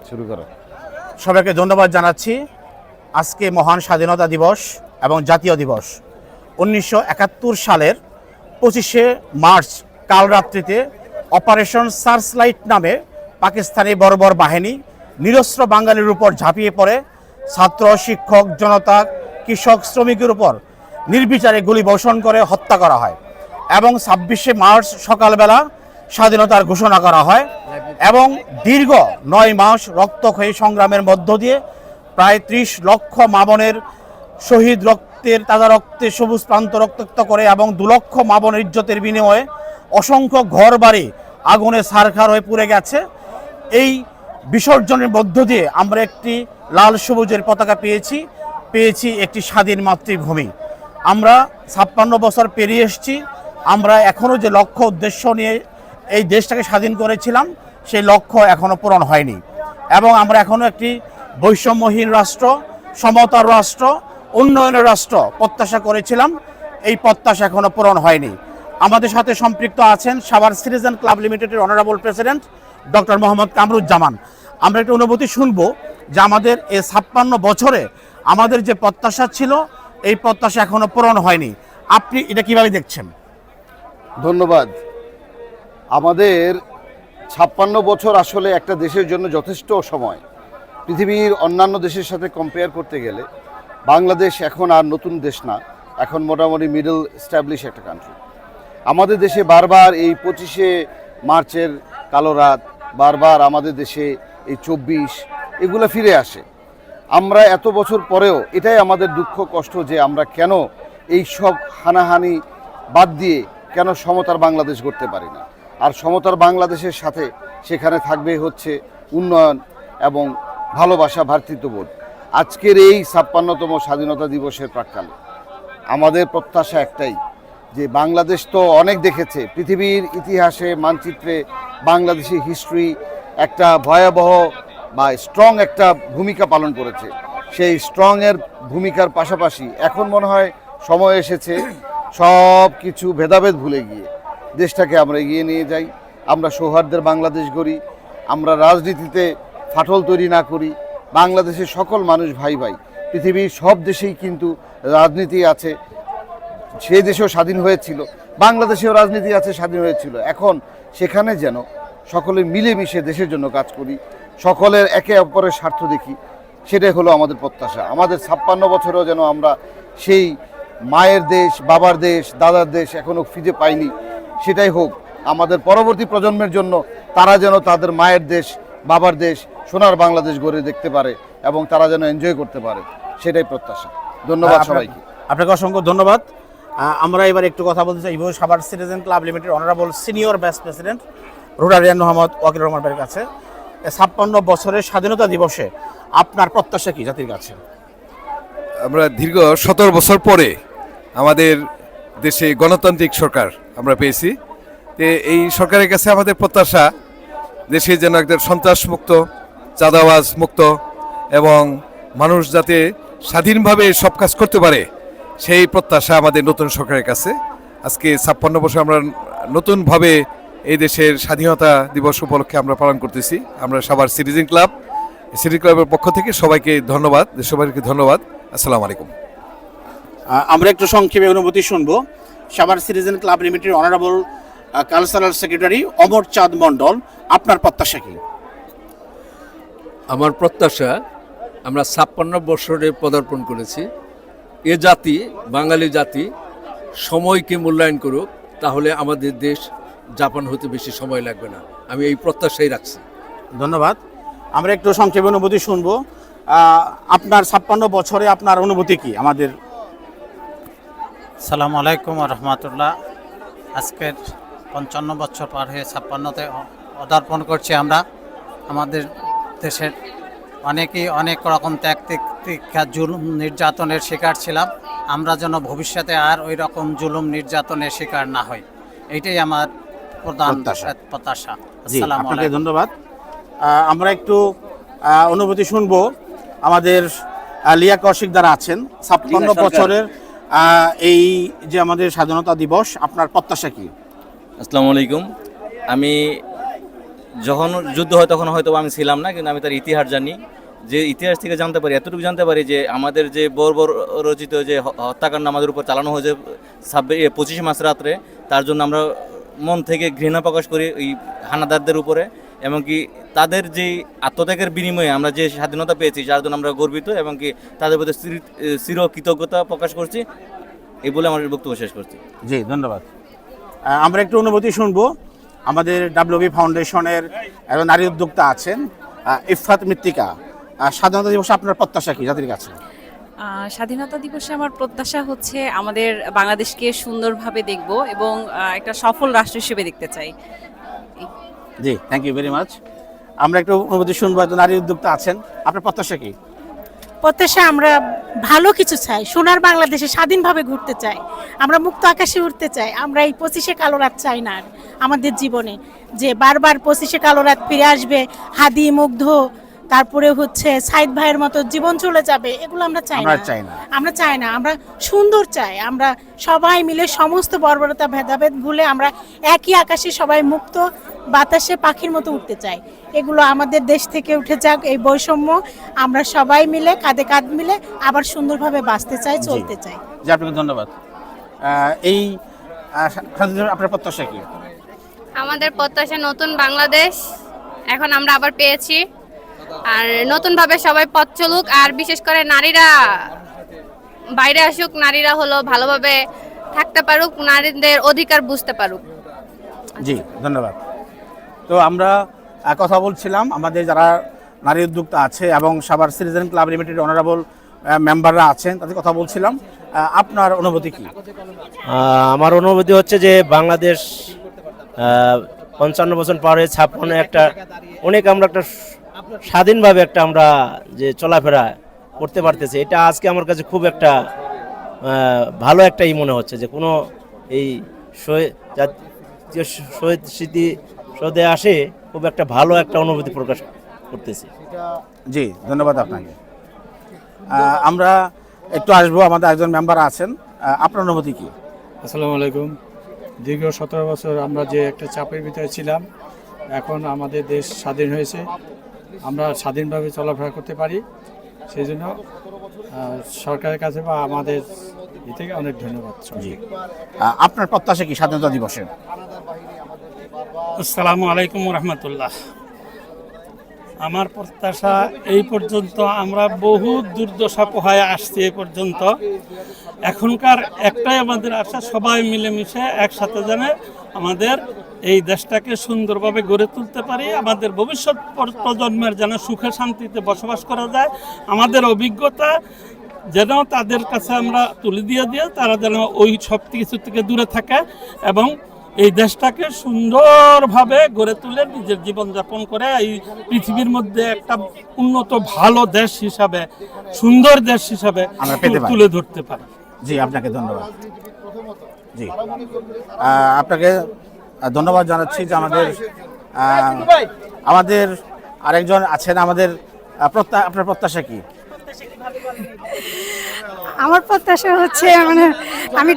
শুরু করো। সবাইকে ধন্যবাদ জানাচ্ছি। আজকে মহান স্বাধীনতা দিবস এবং জাতীয় দিবস। 1971 সালের 25শে মার্চ কাল রাত্রিতে অপারেশন সার্চলাইট নামে পাকিস্তানি বর্বর বাহিনী নিরস্ত্র বাঙালির উপর ঝাঁপিয়ে পড়ে ছাত্র, শিক্ষক, জনতা, কৃষক, শ্রমিকের উপর নির্বিচারে গুলিবর্ষণ করে হত্যা করা হয় এবং 26শে মার্চ সকালবেলা স্বাধীনতার ঘোষণা করা হয় এবং দীর্ঘ 9 মাস রক্তক্ষয়ী সংগ্রামের মধ্য দিয়ে প্রায় 30 লক্ষ মা বোনের শহীদ রক্তের তাজা রক্তে সবুজ প্রান্ত রক্তাক্ত করে এবং 2 লক্ষ মা বোনের ইজ্জতের বিনিময়ে অসংখ্য ঘর বাড়ি আগুনে ছারখার হয়ে পুড়ে গেছে। এই বিসর্জনের মধ্য দিয়ে আমরা একটি লাল সবুজের পতাকা পেয়েছি একটি স্বাধীন মাতৃভূমি। আমরা 56 বছর পেরিয়ে এসেছি। আমরা এখনও যে লক্ষ্য উদ্দেশ্য নিয়ে এই দেশটাকে স্বাধীন করেছিলাম সেই লক্ষ্য এখনও পূরণ হয়নি এবং আমরা এখনও একটি বৈষম্যহীন রাষ্ট্র, সমতার রাষ্ট্র, উন্নয়নের রাষ্ট্র প্রত্যাশা করেছিলাম। এই প্রত্যাশা এখনও পূরণ হয়নি। আমাদের সাথে সম্পৃক্ত আছেন সাভার সিটিজেন ক্লাব লিমিটেডের honourable president doctor Mohammad Kamruzzaman. আমরা একটা অনুভূতি শুনবো যে আমাদের এই 56 বছরে আমাদের যে প্রত্যাশা ছিল এই প্রত্যাশা এখনও পূরণ হয়নি। আপনি এটা কিভাবে দেখছেন? ধন্যবাদ। আমাদের 56 বছর আসলে একটা দেশের জন্য যথেষ্ট সময়। পৃথিবীর অন্যান্য দেশের সাথে কম্পেয়ার করতে গেলে বাংলাদেশ এখন আর নতুন দেশ না, এখন মোটামুটি মিডল এস্টাবলিশ একটা কান্ট্রি। আমাদের দেশে বারবার এই 25শে মার্চের কালো রাত, বারবার আমাদের দেশে এই 24 এগুলো ফিরে আসে। আমরা এত বছর পরেও এটাই আমাদের দুঃখ কষ্ট যে আমরা কেন এই সব হানাহানি বাদ দিয়ে কেন সমতার বাংলাদেশ গড়তে পারি না। আর সমতার বাংলাদেশের সাথে সেখানে থাকবে হচ্ছে উন্নয়ন এবং ভালোবাসা, ভ্রাতৃত্ববোধ। আজকের এই 56তম স্বাধীনতা দিবসের প্রাক্কালে আমাদের প্রত্যাশা একটাই যে বাংলাদেশ তো অনেক দেখেছে, পৃথিবীর ইতিহাসে মানচিত্রে বাংলাদেশি হিস্ট্রি একটা ভয়াবহ বা স্ট্রং একটা ভূমিকা পালন করেছে। সেই স্ট্রংয়ের ভূমিকার পাশাপাশি এখন মনে হয় সময় এসেছে সব কিছু ভেদাভেদ ভুলে গিয়ে দেশটাকে আমরা এগিয়ে নিয়ে যাই। আমরা সৌহার্দ্যের বাংলাদেশ গড়ি, আমরা রাজনীতিতে ফাটল তৈরি না করি। বাংলাদেশের সকল মানুষ ভাই ভাই। পৃথিবীর সব দেশেই কিন্তু রাজনীতি আছে, সেই দেশেও স্বাধীন হয়েছিল, বাংলাদেশেও রাজনীতি আছে, স্বাধীন হয়েছিল। এখন সেখানে যেন সকলে মিলেমিশে দেশের জন্য কাজ করি, সকলের একে অপরের স্বার্থ দেখি, সেটাই হলো আমাদের প্রত্যাশা। আমাদের 56 বছরেও যেন আমরা সেই মায়ের দেশ, বাবার দেশ, দাদার দেশ এখনও ফিরে পাইনি, সেটাই হোক আমাদের পরবর্তী প্রজন্মের জন্য। তারা যেন তাদের মায়ের দেশ, বাবার দেশ, সোনার বাংলাদেশ গড়ে দেখতে পারে এবং তারা যেন এনজয় করতে পারে, সেটাই প্রত্যাশা। ধন্যবাদ সবাইকে। আপনাকে অসংখ্য ধন্যবাদ। আমরা এবার একটু কথা বলতে চাই Savar citizen club limited honourable senior vice president rotarian Mohammad Wakil Rahman ভাইয়ের কাছে। 56 বছরের স্বাধীনতা দিবসে আপনার প্রত্যাশা কি জাতির কাছে? আমরা দীর্ঘ 17 বছর পরে আমাদের দেশে গণতান্ত্রিক সরকার আমরা পেয়েছি। এই সরকারের কাছে আমাদের প্রত্যাশা দেশে যেন একদম সন্ত্রাসমুক্ত, চাঁদাবাজ মুক্ত এবং মানুষ যাতে স্বাধীনভাবে সব কাজ করতে পারে, সেই প্রত্যাশা আমাদের নতুন সরকারের কাছে। আজকে 56 বছর আমরা নতুনভাবে এই দেশের স্বাধীনতা দিবস উপলক্ষে আমরা পালন করতেছি। আমরা সবার সিটিজেন ক্লাবের পক্ষ থেকে সবাইকে ধন্যবাদ, দেশবাসীকে ধন্যবাদ। আসসালামু আলাইকুম। আমরা একটু সংক্ষেপে অনুভূতি শুনবো Savar citizen club limited honourable cultural secretary Amar Chand Mondal. আপনার প্রত্যাশা কি? আমার প্রত্যাশা, আমরা 56 বছরে পদার্পণ করেছি। এ জাতি, বাঙালি জাতি সময়কে মূল্যায়ন করুক, তাহলে আমাদের দেশ জাপান হতে বেশি সময় লাগবে না। আমি এই প্রত্যাশাই রাখছি। ধন্যবাদ। আমরা একটু সংক্ষেপে অনুভূতি শুনবো। আপনার 56 বছরে আপনার অনুভূতি কি? আমাদের সালামু আলাইকুম রহমতুল্লাহ। আজকের 55 বছর পার হয়ে 56তে পদার্পণ করছি আমরা। আমাদের দেশের অনেকেই অনেক রকম ত্যাগ তিতিক্ষা, জুলুম নির্যাতনের শিকার ছিলাম। আমরা যেন ভবিষ্যতে আর ওই রকম জুলুম নির্যাতনের শিকার না হই, এইটাই আমার প্রধান প্রত্যাশা। আসসালামু আলাইকুম। ধন্যবাদ। আমরা একটু অনুভূতি শুনবো আমাদের লিয়া কৌশিক দ্বারা আছেন। 56 বছরের এই যে আমাদের স্বাধীনতা দিবস, আপনার প্রত্যাশা কি? আসসালামু আলাইকুম। আমি যখন যুদ্ধ হয় তখন হয়তো আমি ছিলাম না, কিন্তু আমি তার ইতিহাস জানি। যে ইতিহাস থেকে জানতে পারি, এতটুকু জানতে পারি যে আমাদের যে বর্বর রচিত যে হত্যাকাণ্ড আমাদের উপর চালানো হয়েছে 25 মার্চ রাত্রে, তার জন্য আমরা মন থেকে ঘৃণা প্রকাশ করি এই হানাদারদের উপরে। এমনকি তাদের যে আত্মত্যাগের বিনিময়ে আমরা যে স্বাধীনতা পেয়েছি, যার জন্য আমরা গর্বিত, এবং কি তাদের প্রতি চির কৃতজ্ঞতা প্রকাশ করছি। এই বলে আমার বক্তব্য শেষ করছি। জি, ধন্যবাদ। আমরা একটু অনুভূতি শুনবো। আমাদের ডাব্লিউবি ফাউন্ডেশনের একজন নারী উদ্যোক্তা আছেন, ইফফাত মৃত্তিকা। স্বাধীনতা দিবসে আপনার প্রত্যাশা কি জাতির কাছে? স্বাধীনতা দিবসে আমার প্রত্যাশা হচ্ছে আমাদের বাংলাদেশকে সুন্দরভাবে দেখব এবং একটা সফল রাষ্ট্র হিসেবে দেখতে চাই। জি, থ্যাংক ইউ ভেরি মাচ। আমরা একটু অনুভূতি শুনবো। একজন নারী উদ্যোক্তা আছেন, আপনার প্রত্যাশা কি? প্রত্যাশা আমরা ভালো কিছু চাই, সোনার বাংলাদেশে স্বাধীনভাবে ঘুরতে চাই, আমরা মুক্ত আকাশে উঠতে চাই। আমরা এই 25শে কালো রাত চাই না আর আমাদের জীবনে, যে বারবার 25শে কালো রাত ফিরে আসবে, হাদি মুগ্ধ, তারপরে হচ্ছে সাইদ ভাইয়ের মতো জীবন চলে যাবে, এগুলো আমরা চাই না। আমরা চাই না, আমরা সুন্দর চাই। আমরা সবাই মিলে সমস্ত বর্বরতা ভেদাভেদ ভুলে আমরা একই আকাশে সবাই মুক্ত বাতাসে পাখির মতো উঠতে চাই। এগুলো আমাদের দেশ থেকে উঠে যাক, এই বৈষম্য আমরা সবাই মিলে কাঁধে কাঁধ মিলে আবার সুন্দরভাবে বাঁচতে চাই, চলতে চাই। জি, আপনাকে ধন্যবাদ। এই আপনার প্রত্যাশা কি? আমাদের প্রত্যাশা নতুন বাংলাদেশ এখন আমরা আবার পেয়েছি, আর নতুনভাবে সবাই পথ চলুক, আর বিশেষ করে নারীরা বাইরে আসুক, নারীরা হলো ভালোভাবে থাকতে পারুক, নারীদের অধিকার বুঝতে পারুক। জি, ধন্যবাদ। তো আমরা কথা বলছিলাম আমাদের যারা নারী উদ্যোক্তা আছে এবং Savar citizen club limited honourable মেম্বাররা আছেন, তাদের কথা বলছিলাম। আপনার অনুভূতি কি? আমার অনুভূতি হচ্ছে যে বাংলাদেশ 55 বছর পরে 56 একটা অনেক আমরা একটা স্বাধীনভাবে একটা আমরা যে চলাফেরা করতে পারতেছি, এটা আজকে আমার কাছে খুব একটা ভালো একটাই মনে হচ্ছে যে কোনো এই শহীদ স্মৃতি সদে আসে খুব একটা ভালো একটা অনুভূতি প্রকাশ করতেছি। জি, ধন্যবাদ আপনাকে। আমরা একটু আসবো, আমাদের একজন মেম্বার আছেন, আপনার অনুভূতি কি? আসসালামু আলাইকুম। দীর্ঘ 17 বছর আমরা যে একটা চাপের ভিতরে ছিলাম, এখন আমাদের দেশ স্বাধীন হয়েছে, আমরা স্বাধীনভাবে চলাফেরা করতে পারি। সেই জন্য সরকারের কাছে বা আমাদের থেকে অনেক ধন্যবাদ। জি, আপনার প্রত্যাশা কি স্বাধীনতা দিবসে? আসসালামু আলাইকুম রহমতুল্লাহ। আমার প্রত্যাশা এই পর্যন্ত আমরা বহু দুর্দশা পোহায় আসছি এ পর্যন্ত, এখনকার একটাই আমাদের আশা সবাই মিলেমিশে একসাথে যেন আমাদের এই দেশটাকে সুন্দরভাবে গড়ে তুলতে পারি, আমাদের ভবিষ্যৎ প্রজন্মের যেন সুখে শান্তিতে বসবাস করা যায়, আমাদের অভিজ্ঞতা যেন তাদের কাছে আমরা তুলে দিয়ে তারা যেন ওই সব কিছু থেকে দূরে থাকে এবং এই দেশটাকে সুন্দরভাবে গড়ে তুলে নিজের জীবনযাপন করে এই পৃথিবীর মধ্যে একটা উন্নত ভালো দেশ হিসাবে, সুন্দর দেশ হিসাবে তুলে ধরতে পারি। জি, আপনাকে ধন্যবাদ। জি, আপনাকে ধন্যবাদ জানাচ্ছি যে আমাদের আরেকজন আছেন। আমাদের আপনার প্রত্যাশা কি? আমার প্রত্যাশা হচ্ছে আমি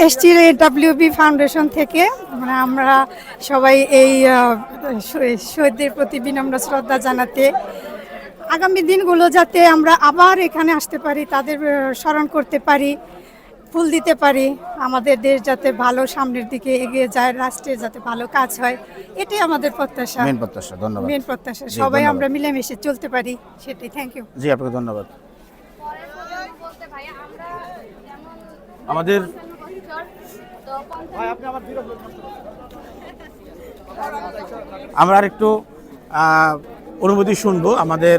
এসছি ডাব্লিউবি ফাউন্ডেশন থেকে, আমরা সবাই এই শহীদদের প্রতি বিনম্র শ্রদ্ধা জানাতে, আগামী দিনগুলো যাতে আমরা আবার এখানে আসতে পারি, তাদের স্মরণ করতে পারি, ফুল দিতে পারি, আমাদের দেশ যাতে ভালো সামনের দিকে এগিয়ে যায়, রাষ্ট্রে যাতে ভালো কাজ হয়, এটাই আমাদের প্রত্যাশা। মেন প্রত্যাশা। ধন্যবাদ। মেন প্রত্যাশা সবাই আমরা মিলেমিশে চলতে পারি, সেটাই। Thank you. জি, আপনাকে ধন্যবাদ। আমাদের আমরা আর একটু অনুভূতি শুনবো। আমাদের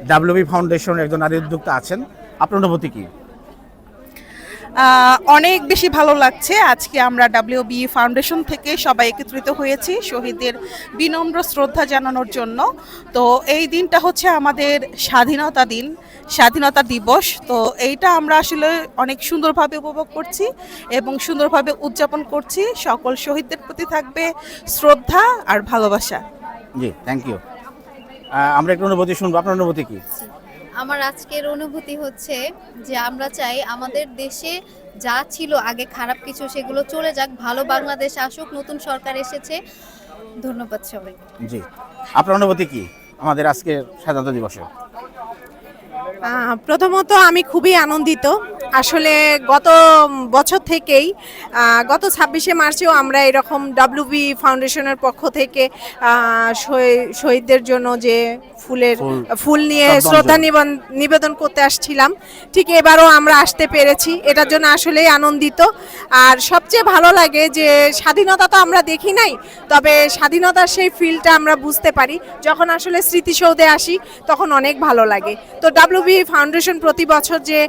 ডাব্লিউবি ফাউন্ডেশন একজন নারী উদ্যোক্তা আছেন, আপনার অনুভূতি কি? অনেক বেশি ভালো লাগছে। আজকে আমরা ডাব্লিউবি ফাউন্ডেশন থেকে সবাই একত্রিত হয়েছি শহীদদের বিনম্র শ্রদ্ধা জানানোর জন্য। তো এই দিনটা হচ্ছে আমাদের স্বাধীনতা দিন, স্বাধীনতা দিবস। তো এইটা আমরা আসলে অনেক সুন্দরভাবে উপভোগ করছি এবং সুন্দরভাবে উদযাপন করছি। সকল শহীদদের প্রতি থাকবে শ্রদ্ধা আর ভালোবাসা। জি, থ্যাংক ইউ। আমরা একটু অনুভূতি শুনবো, আপনার অনুভূতি কি? আমার আজকের অনুভূতি হচ্ছে যে আমরা চাই আমাদের দেশে যা ছিল আগে খারাপ কিছু সেগুলো চলে যাক, ভালো বাংলাদেশ আসুক, নতুন সরকার এসেছে, ধন্যবাদ সবাই। জি, আপনার অনুভূতি কি আমাদের আজকের স্বাধীনতা দিবসে? প্রথমত আমি খুবই আনন্দিত। আসলে গত বছর থেকেই গত 26শে মার্চেও আমরা এরকম WB ফাউন্ডেশনের পক্ষ থেকে শহীদদের জন্য যে ফুল নিয়ে শ্রদ্ধা নিবেদন করতে আসছিলাম, ঠিক এবারও আমরা আসতে পেরেছি, এটার জন্য আসলেই আনন্দিত। আর সবচেয়ে ভালো লাগে যে স্বাধীনতা তো আমরা দেখি নাই, তবে স্বাধীনতার সেই ফিলটা আমরা বুঝতে পারি যখন আসলে স্মৃতিসৌধে আসি, তখন অনেক ভালো লাগে। তো WB ফাউন্ডেশন প্রতি বছর যে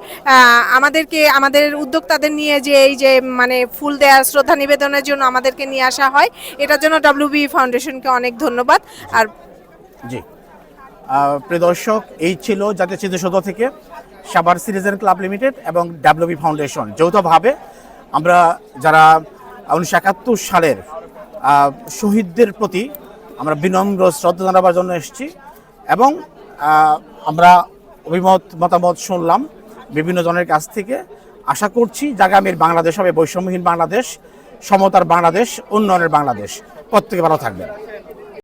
আমাদের উদ্যোক্তাদের নিয়ে যে এই যে মানে ফুল দেওয়া শ্রদ্ধা নিবেদনের জন্য আমাদেরকে নিয়ে আসা হয়, এটার জন্য WB ফাউন্ডেশনকে অনেক ধন্যবাদ। আর জি, প্রিয় দর্শক, এই ছিল জাতীয় স্মৃতিসৌধ থেকে সাভার সিটিজেন ক্লাব লিমিটেড এবং WB ফাউন্ডেশন যৌথভাবে আমরা যারা 1971 সালের শহীদদের প্রতি আমরা বিনম্র শ্রদ্ধা জানাবার জন্য এসেছি এবং আমরা মতামত শুনলাম বিভিন্ন জনের কাছ থেকে। আশা করছি আগামীর বাংলাদেশ হবে বৈষম্যহীন বাংলাদেশ, সমতার বাংলাদেশ, উন্নয়নের বাংলাদেশ। প্রত্যেকে ভালো থাকবেন।